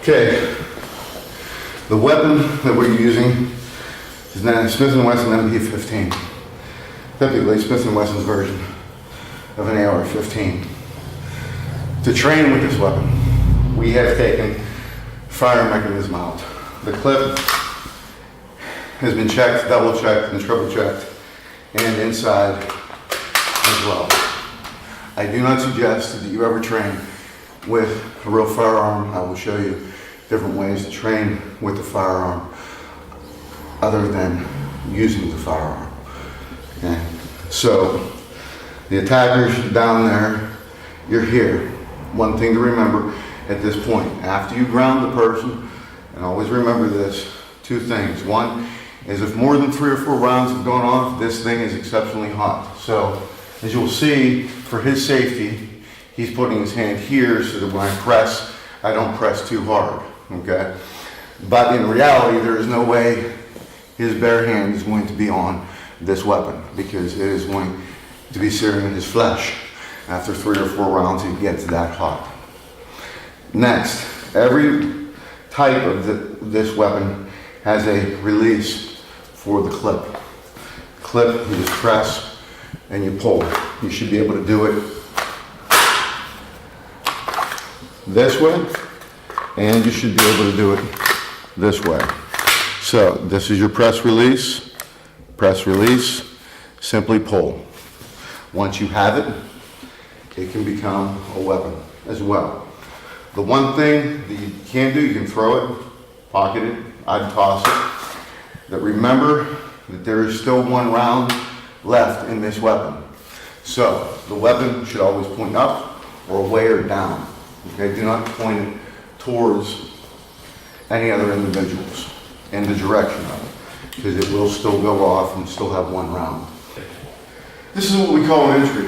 Okay, the weapon that we're using is now Smith & Wesson MP15. Typically Smith & Wesson's version of an AR-15. To train with this weapon, we have taken fire mechanism out. The clip has been checked, double checked, and triple checked, and inside as well. I do not suggest that you ever train with a real firearm. I will show you different ways to train with the firearm other than using the firearm. Okay. So the attacker's down there, you're here. One thing to remember at this point, after you ground the person, and always remember this, two things. One is if more than 3 or 4 rounds have gone off, this thing is exceptionally hot. So as you'll see, for his safety, he's putting his hand here so that when I press, I don't press too hard, okay? But in reality, there is no way his bare hand is going to be on this weapon because it is going to be searing his flesh. After 3 or 4 rounds, it gets that hot. Next, every type of this weapon has a release for the clip. Clip, you just press and you pull. You should be able to do it this way, and you should be able to do it this way. So this is your press release, simply pull. Once you have it, it can become a weapon as well. The one thing that you can do, you can throw it, pocket it, I'd toss it. But remember that there is still 1 round left in this weapon. So the weapon should always point up or away or down. Okay, do not point it towards any other individuals in the direction of it, because it will still go off and still have 1 round. This is what we call an entry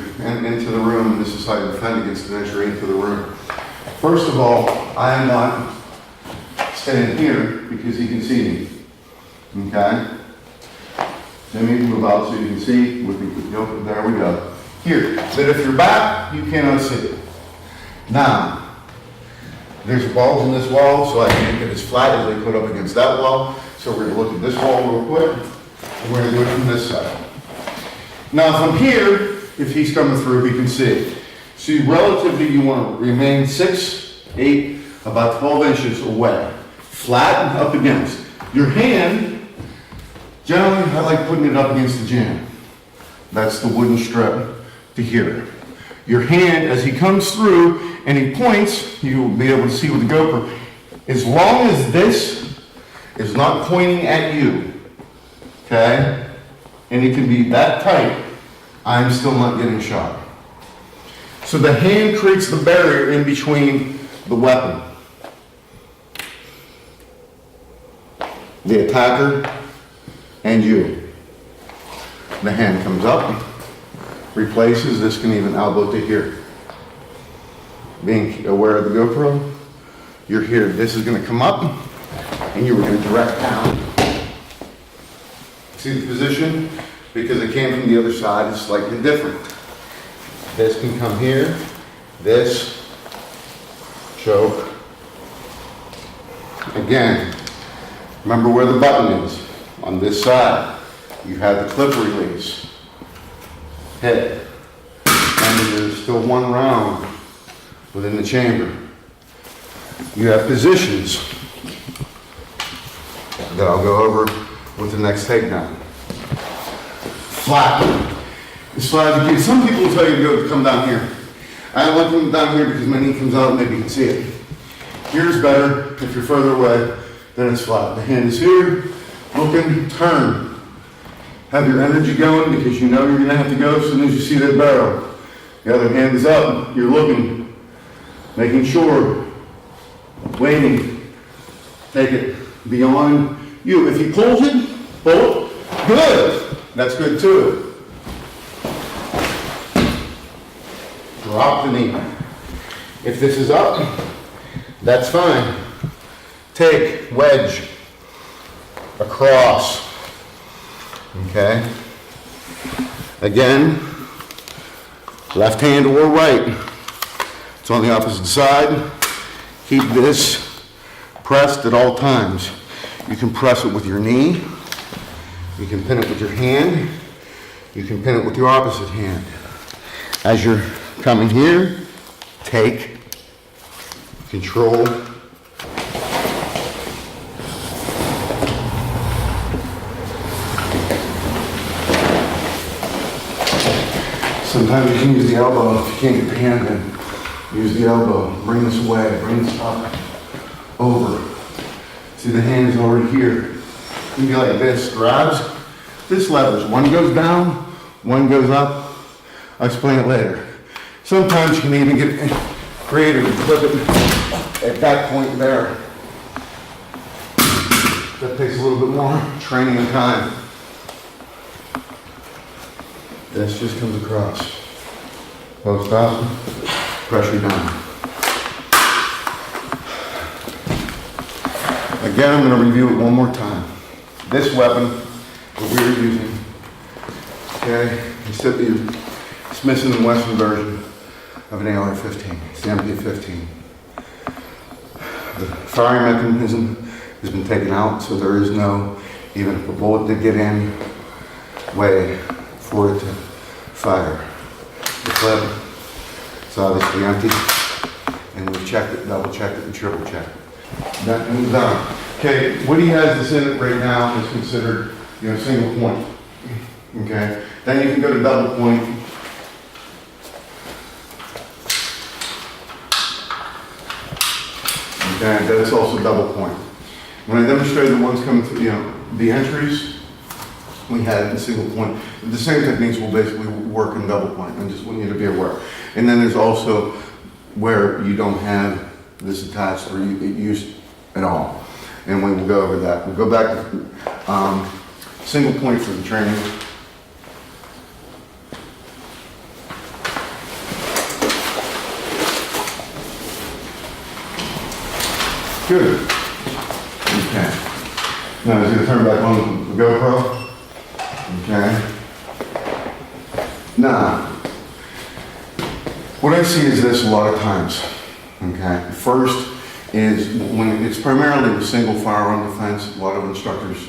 into the room. This is how you defend against an entry into the room. First of all, I am not standing here because he can see me. Okay? Let me move out so you can see. There we go. Here. But if you're back, you cannot see it. Now, there's balls in this wall, so I can make it as flat as they put up against that wall. So we're going to look at this wall real quick, and we're going to do it from this side. Now from here, if he's coming through, he can see. See, relatively, you want to remain 6, 8, about 12 inches away. Flat and up against. Your hand, generally, I like putting it up against the jam. That's the wooden strip to here. Your hand, as he comes through and he points, you'll be able to see with the GoPro, as long as this is not pointing at you, okay? And it can be that tight, I'm still not getting shot. So the hand creates the barrier in between the weapon. The attacker and you. The hand comes up, replaces, this can even elbow to here. Being aware of the GoPro, you're here. This is going to come up and you were going to direct down. See the position? Because it came from the other side, it's slightly different. This can come here, this, choke. Again, remember where the button is. On this side, you have the clip release. Hit. And there's still 1 round within the chamber. You have positions that I'll go over with the next takedown. Flat. As flat as you can. Some people will tell you to come down here. I don't like them down here because my knee comes out and maybe you can see it. Here's better if you're further away, then it's flat. The hand is here, looking, turn. Have your energy going because you know you're going to have to go as soon as you see that barrel. The other hand is up, you're looking, making sure, waiting. Take it beyond you. If he pulls it, pull it, good. That's good too. Drop the knee. If this is up, that's fine. Take, wedge, across. Okay? Again, left hand or right. It's on the opposite side. Keep this pressed at all times. You can press it with your knee, you can pin it with your hand, you can pin it with your opposite hand. As you're coming here, take, control, sometimes you can use the elbow if you can't get the hand in. Use the elbow, bring this away, bring this up, over. See the hand's already here. You can be like this, grabs, this levers. One goes down, one goes up. I'll explain it later. Sometimes you can even get creative and flip it at that point there. That takes a little bit more training and time. This just comes across. Post up, pressure down. Again, I'm going to review it one more time. This weapon that we were using, okay, it's missing the Western version of an AR-15. It's the MP-15. The firing mechanism has been taken out, so there is no, even if a bullet did get in, way for it to fire. The clip, it's obviously empty, and we've checked it, double checked it, and triple checked it. That moves on. Okay, what he has this in it right now is considered, single point. Okay, then you can go to double point. Okay, that's also double point. When I demonstrated the ones coming through, the entries, we had the single point. The same techniques will basically work in double point. I just want you to be aware. And then there's also where you don't have this attached or used at all. And we will go over that. We'll go back to single point for the training. Good. Okay. Now he's going to turn back on the GoPro. Okay. Now, what I see is this a lot of times. Okay. First is when it's primarily a single firearm defense. A lot of instructors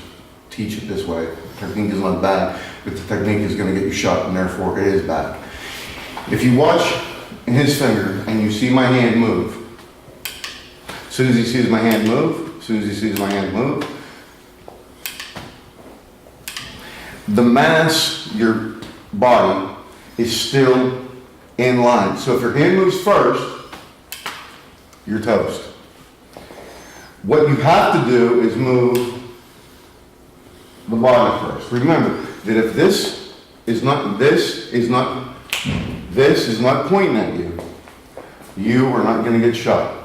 teach it this way. The technique is not bad, but the technique is going to get you shot, and therefore it is bad. If you watch his finger and you see my hand move, as soon as he sees my hand move, the mass, your body, is still in line. So if your hand moves first, you're toast. What you have to do is move the body first. Remember that if this is not pointing at you, you are not going to get shot.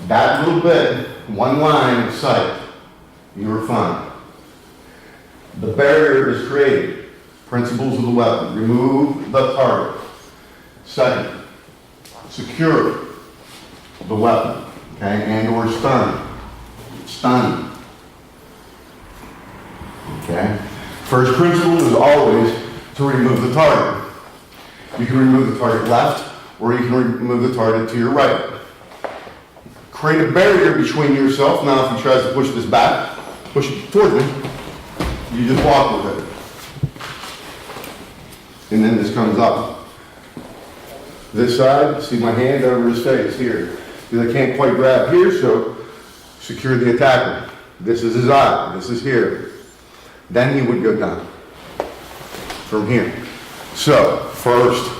That little bit, one line of sight, you are fine. The barrier is created. Principles of the weapon. Remove the target. Second, secure the weapon, okay, and or stun. Okay. First principle is always to remove the target. You can remove the target left, or you can remove the target to your right. Create a barrier between yourself. Now, if he tries to push this back, push it towards me, you just walk with it. And then this comes up. This side, see my hand over his face here. Because I can't quite grab here, so secure the attacker. This is his eye, this is here. Then he would go down from here. So, first,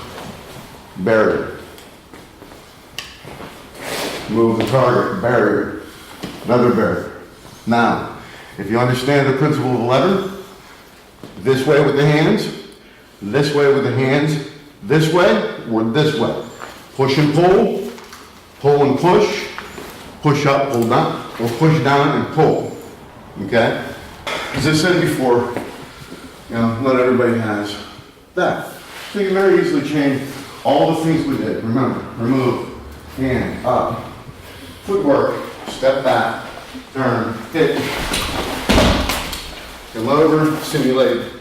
barrier. Move the target, barrier, another barrier. Now, if you understand the principle of 11, this way with the hands, this way with the hands, this way, or this way. Push and pull and push up, pull down, or push down and pull, okay? As I said before, not everybody has that. So you can very easily change all the things we did. Remember, remove, hand, up, footwork, step back, turn, hit, come over, simulate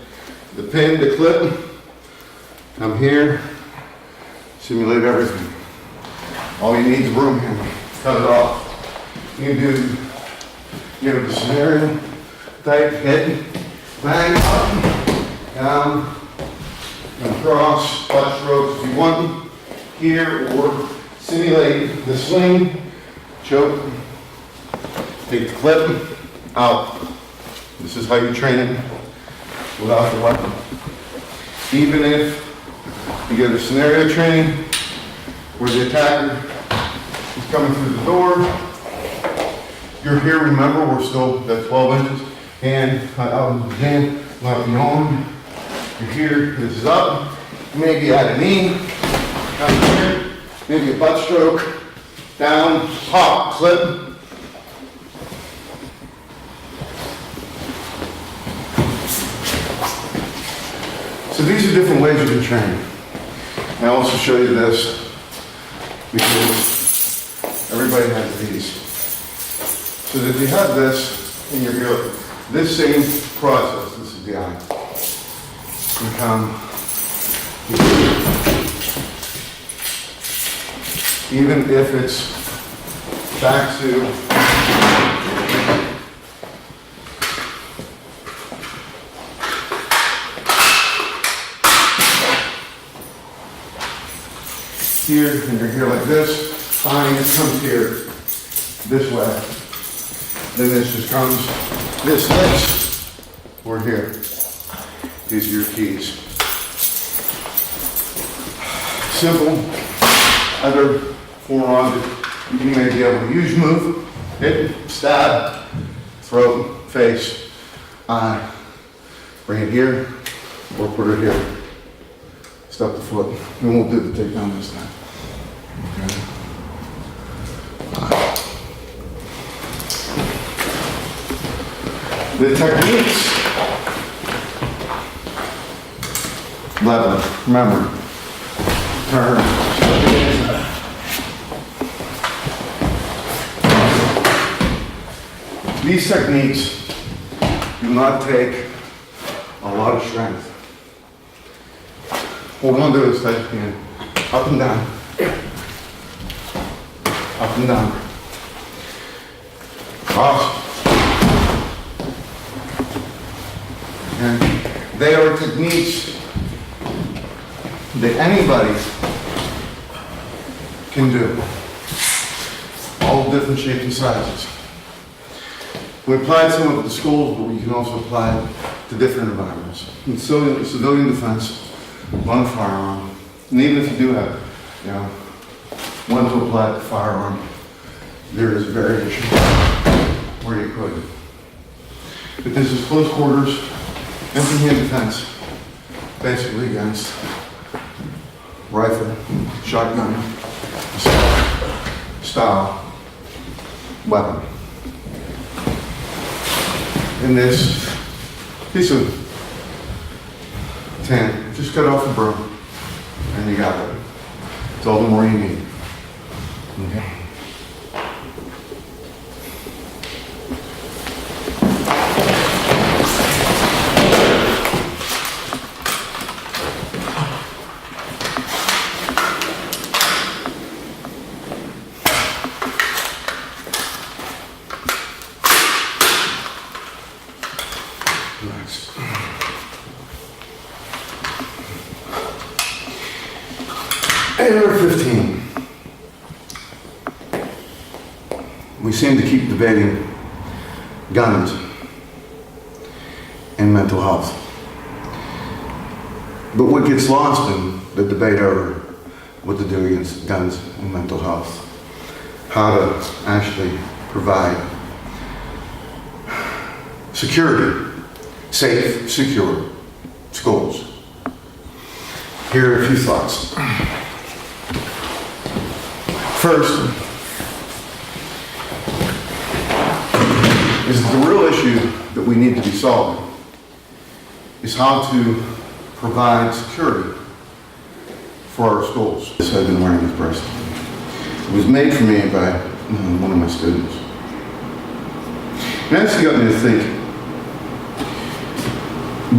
the pin, the clip, come here, simulate everything. All you need is room handle, cut it off. You do, you know, the scenario type hit, bang, up, down, and cross, butt strokes if you want them here, or simulate the swing, choke, take the clip, out. This is how you train it without the weapon. Even if you get a scenario training where the attacker is coming through the door, you're here, remember, we're still at 12 inches, hand out of the hand, not the arm. You're here, this is up, maybe add a knee, down here, maybe a butt stroke, down, pop, clip. So these are different ways you can train. And I'll also show you this because everybody has these. So that you have this in your heel, this same process, this is the eye. You come, even if it's back to here, and you're here like this, fine, it comes here this way. Then this just comes this, we're here. These are your keys. Simple, other forearm that you may be able to use, move, hit, stab, throat, face, eye. Bring it here, or put it here. Step the foot, and we'll do the takedown this time. Okay. The techniques. Level, remember. Turn. These techniques do not take a lot of strength. What we want to do is type in up and down, up and down, cross. And they are techniques that anybody can do, all different shapes and sizes. We applied some of it to schools, but we can also apply it to different environments. In civilian defense, on a firearm, and even if you do have, you know, one to apply to the firearm, there is variation where you could. But this is close quarters, empty hand defense, basically against rifle, shotgun, style weapon. In this piece of tin, just cut off the broom, and you got it. It's all the more you need. Okay. Nice. And number 15. We seem to keep debating guns and mental health. But what gets lost in the debate over what to do against guns and mental health, how to actually provide security, safe, secure schools. Here are a few thoughts. First, is the real issue that we need to be solving is how to provide security for our schools. This I've been wearing this bracelet. It was made for me by one of my students. And that's got me to think,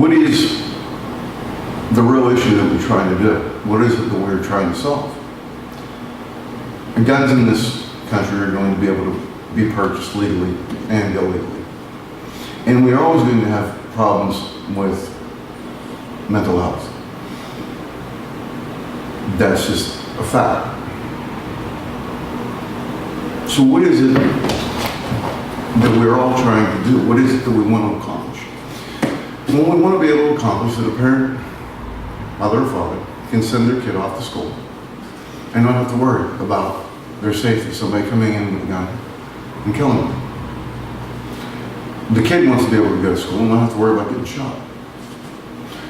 what is the real issue that we're trying to do? What is it that we're trying to solve? And guns in this country are going to be able to be purchased legally and illegally. And we're always going to have problems with mental health. That's just a fact. So what is it that we're all trying to do? What is it that we want to accomplish? Well, we want to be able to accomplish that a parent, mother or father, can send their kid off to school and not have to worry about their safety, somebody coming in with a gun and killing them. The kid wants to be able to go to school and not have to worry about getting shot.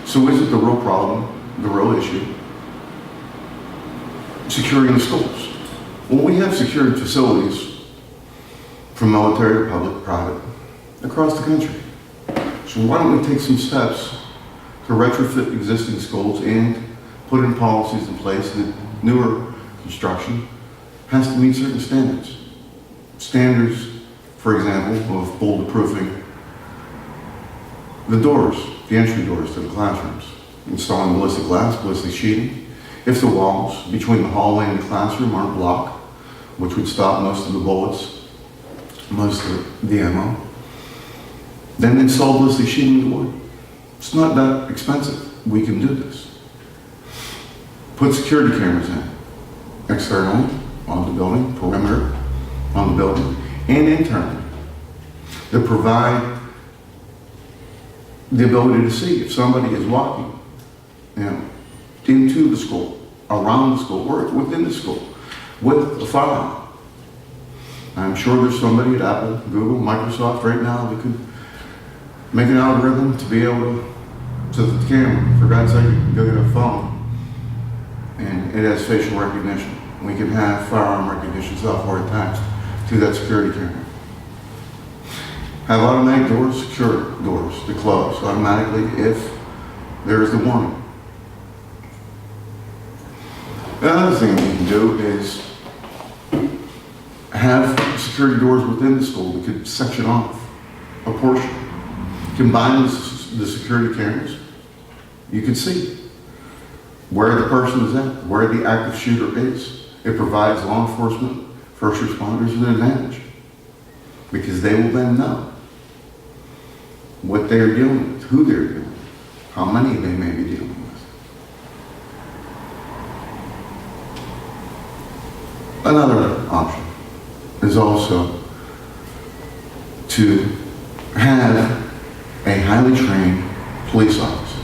So is it the real problem, the real issue? Securing the schools. Well, we have secured facilities from military to public, private, across the country. So why don't we take some steps to retrofit existing schools and put in policies in place that newer construction has to meet certain standards. Standards, for example, of bulletproofing the doors, the entry doors to the classrooms, installing ballistic glass, ballistic sheeting. If the walls between the hallway and the classroom aren't blocked, which would stop most of the bullets, most of the ammo, then install ballistic sheeting door. It's not that expensive. We can do this. Put security cameras in, externally, on the building, perimeter, on the building, and internally, that provide the ability to see if somebody is walking, into the school, around the school, or within the school, with a firearm. I'm sure there's somebody at Apple, Google, Microsoft right now that could make an algorithm to be able to, so that the camera, for God's sake, you can go get a phone, and it has facial recognition. We can have firearm recognition software attached to that security camera. Have automatic doors, secure doors to close automatically if there is the warning. The other thing we can do is have security doors within the school that could section off a portion. Combine the security cameras, you can see where the person is at, where the active shooter is. It provides law enforcement, first responders an advantage because they will then know what they're dealing with, who they're dealing with, how many they may be dealing with. Another option is also to have a highly trained police officer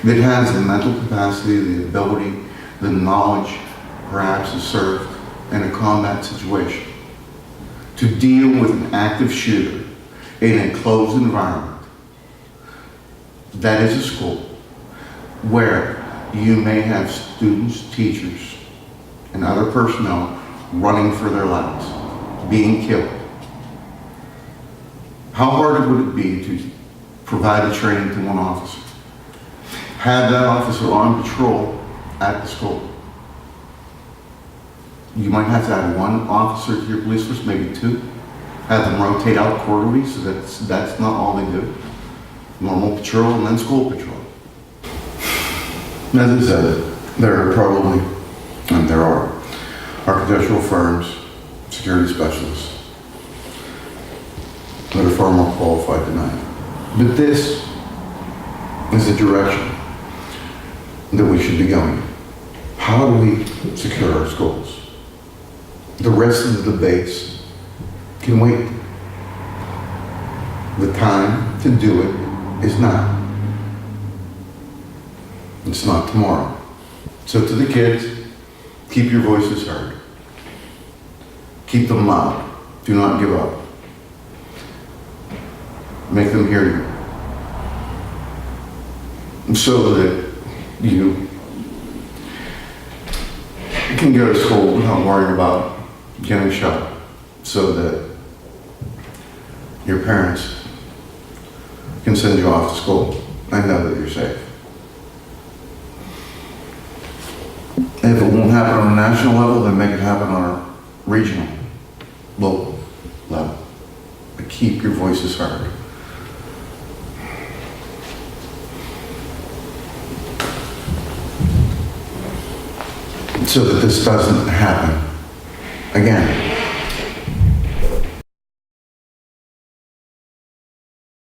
that has the mental capacity, the ability, the knowledge, perhaps, to serve in a combat situation, to deal with an active shooter in a closed environment. That is a school where you may have students, teachers, and other personnel running for their lives, being killed. How hard would it be to provide the training to one officer? Have that officer on patrol at the school. You might have to add one officer to your police force, maybe two. Have them rotate out quarterly so that's not all they do. Normal patrol and then school patrol. As I said, there are probably, and there are, architectural firms, security specialists that are far more qualified than I am. But this is the direction that we should be going. How do we secure our schools? The rest of the debates can wait. The time to do it is now. It's not tomorrow. So to the kids, keep your voices heard. Keep them loud. Do not give up. Make them hear you. So that you can go to school without worrying about getting shot. So that your parents can send you off to school and know that you're safe. If it won't happen on a national level, then make it happen on a regional, local level. But keep your voices heard. So that this doesn't happen again.